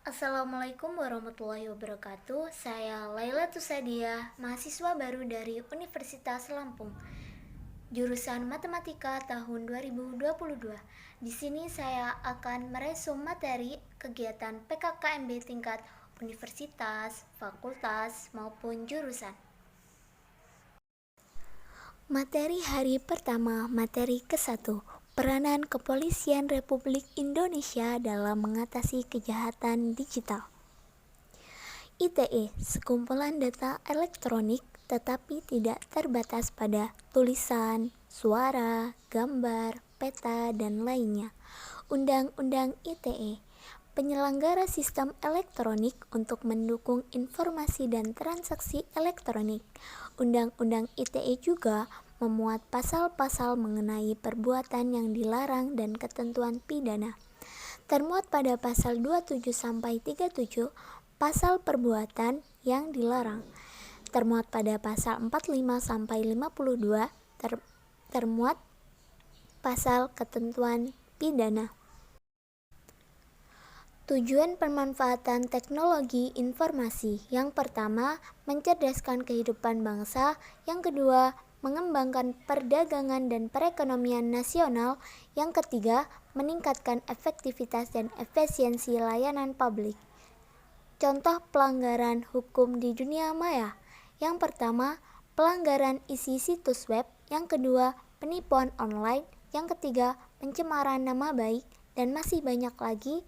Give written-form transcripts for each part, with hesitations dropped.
Assalamualaikum warahmatullahi wabarakatuh. Saya Laila Tusadia, mahasiswa baru dari Universitas Lampung, jurusan Matematika tahun 2022. Di sini saya akan meresum materi kegiatan PKKMB tingkat universitas, fakultas, maupun jurusan. Materi hari pertama, materi ke-1, peranan Kepolisian Republik Indonesia dalam mengatasi kejahatan digital. ITE, sekumpulan data elektronik tetapi tidak terbatas pada tulisan, suara, gambar, peta, dan lainnya. Undang-Undang ITE, penyelenggara sistem elektronik untuk mendukung informasi dan transaksi elektronik. Undang-Undang ITE juga memuat pasal-pasal mengenai perbuatan yang dilarang dan ketentuan pidana. Termuat pada pasal 27-37 pasal perbuatan yang dilarang. Termuat pada pasal 45-52 termuat pasal ketentuan pidana. Tujuan pemanfaatan teknologi informasi. Yang pertama, mencerdaskan kehidupan bangsa. Yang kedua, mengembangkan perdagangan dan perekonomian nasional. Yang ketiga, meningkatkan efektivitas dan efisiensi layanan publik. Contoh pelanggaran hukum di dunia maya. Yang pertama, pelanggaran isi situs web. Yang kedua, penipuan online. Yang ketiga, pencemaran nama baik. Dan masih banyak lagi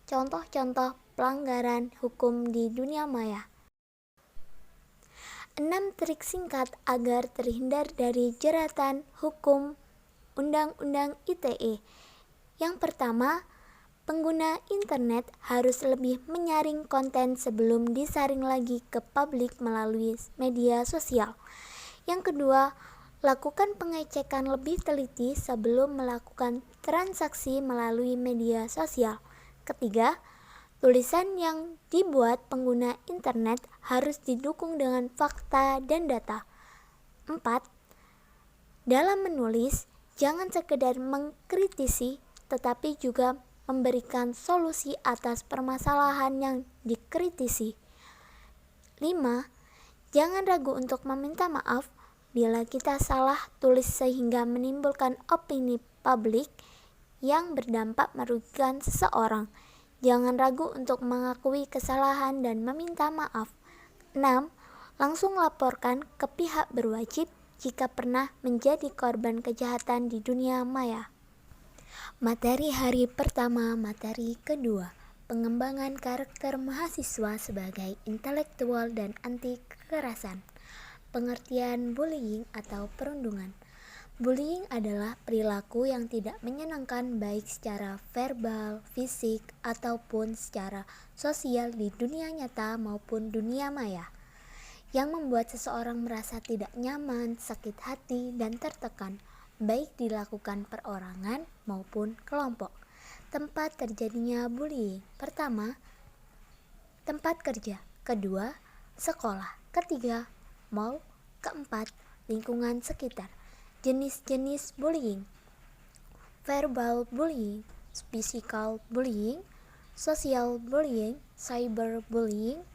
contoh-contoh pelanggaran hukum di dunia maya. 6 trik singkat agar terhindar dari jeratan hukum Undang-Undang ITE. Yang pertama, pengguna internet harus lebih menyaring konten sebelum disaring lagi ke publik melalui media sosial. Yang kedua, lakukan pengecekan lebih teliti sebelum melakukan transaksi melalui media sosial. Ketiga, tulisan yang dibuat pengguna internet harus didukung dengan fakta dan data. 4. Dalam menulis, jangan sekedar mengkritisi, tetapi juga memberikan solusi atas permasalahan yang dikritisi. 5. Jangan ragu untuk meminta maaf bila kita salah tulis sehingga menimbulkan opini publik yang berdampak merugikan seseorang. Jangan ragu untuk mengakui kesalahan dan meminta maaf. 6. Langsung laporkan ke pihak berwajib jika pernah menjadi korban kejahatan di dunia maya. Materi hari pertama, materi kedua, pengembangan karakter mahasiswa sebagai intelektual dan anti kekerasan. Pengertian bullying atau perundungan. Bullying adalah perilaku yang tidak menyenangkan baik secara verbal, fisik, ataupun secara sosial di dunia nyata maupun dunia maya, yang membuat seseorang merasa tidak nyaman, sakit hati, dan tertekan, baik dilakukan perorangan maupun kelompok. Tempat terjadinya bullying. Pertama, tempat kerja. Kedua, sekolah. Ketiga, mall. Keempat, lingkungan sekitar. Jenis-jenis bullying: verbal bullying, physical bullying, social bullying, cyber bullying.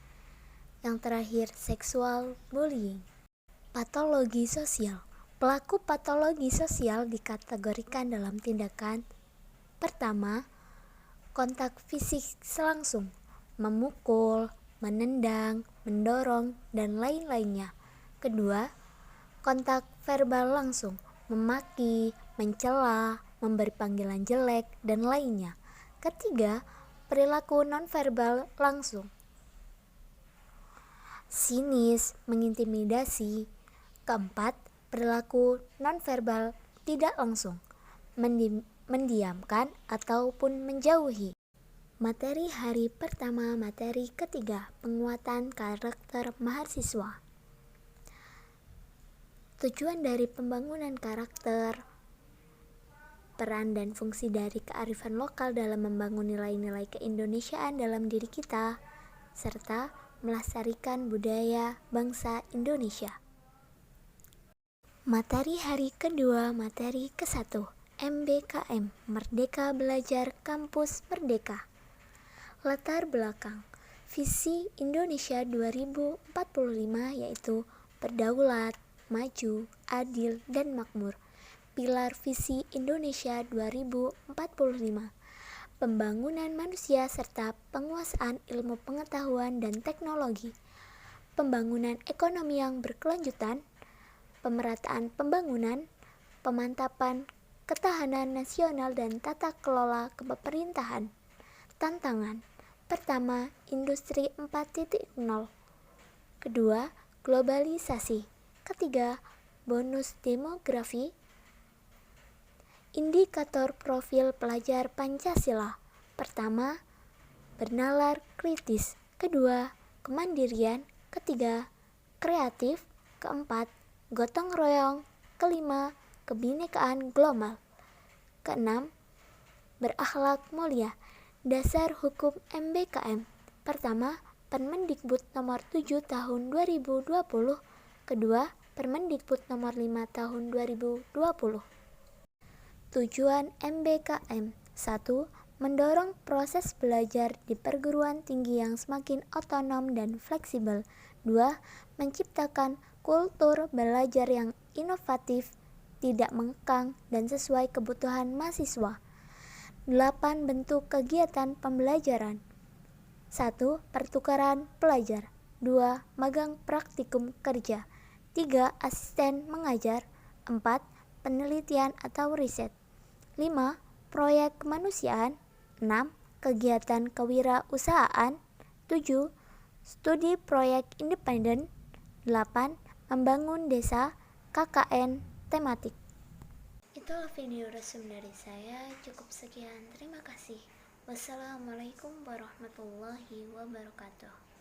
Yang terakhir, sexual bullying. Patologi sosial. Pelaku patologi sosial dikategorikan dalam tindakan: pertama, kontak fisik selangsung, memukul, menendang, mendorong, dan lain-lainnya. Kedua, kontak verbal langsung, memaki, mencela, memberi panggilan jelek, dan lainnya. Ketiga, perilaku nonverbal langsung, sinis, mengintimidasi. Keempat, perilaku nonverbal tidak langsung, mendiamkan ataupun menjauhi. Materi hari pertama, materi ketiga, penguatan karakter mahasiswa. Tujuan dari pembangunan karakter, peran dan fungsi dari kearifan lokal dalam membangun nilai-nilai keindonesiaan dalam diri kita, serta melestarikan budaya bangsa Indonesia. Materi hari kedua, materi ke-1, MBKM, Merdeka Belajar Kampus Merdeka. Latar belakang visi Indonesia 2045 yaitu berdaulat, maju, adil, dan makmur. Pilar visi Indonesia 2045, pembangunan manusia serta penguasaan ilmu pengetahuan dan teknologi, pembangunan ekonomi yang berkelanjutan, pemerataan pembangunan, pemantapan ketahanan nasional dan tata kelola kepemerintahan. Tantangan pertama, industri 4.0. Kedua, globalisasi. Ketiga, bonus demografi. Indikator profil pelajar Pancasila. Pertama, bernalar kritis. Kedua, kemandirian. Ketiga, kreatif. Keempat, gotong royong. Kelima, kebinekaan global. Keenam, berakhlak mulia. Dasar hukum MBKM. Pertama, Permendikbud nomor 7 tahun 2020. Kedua, Permendikbud nomor 5 tahun 2020. Tujuan MBKM: 1. Mendorong proses belajar di perguruan tinggi yang semakin otonom dan fleksibel. 2. Menciptakan kultur belajar yang inovatif, tidak mengekang, dan sesuai kebutuhan mahasiswa. 8 bentuk kegiatan pembelajaran. 1. Pertukaran pelajar. 2. Magang praktikum kerja. 3. Asisten mengajar. 4. Penelitian atau riset. 5. Proyek kemanusiaan. 6. Kegiatan kewirausahaan. 7. Studi proyek independen. 8. Membangun desa KKN tematik. Itulah video resum dari saya. Cukup sekian. Terima kasih. Wassalamualaikum warahmatullahi wabarakatuh.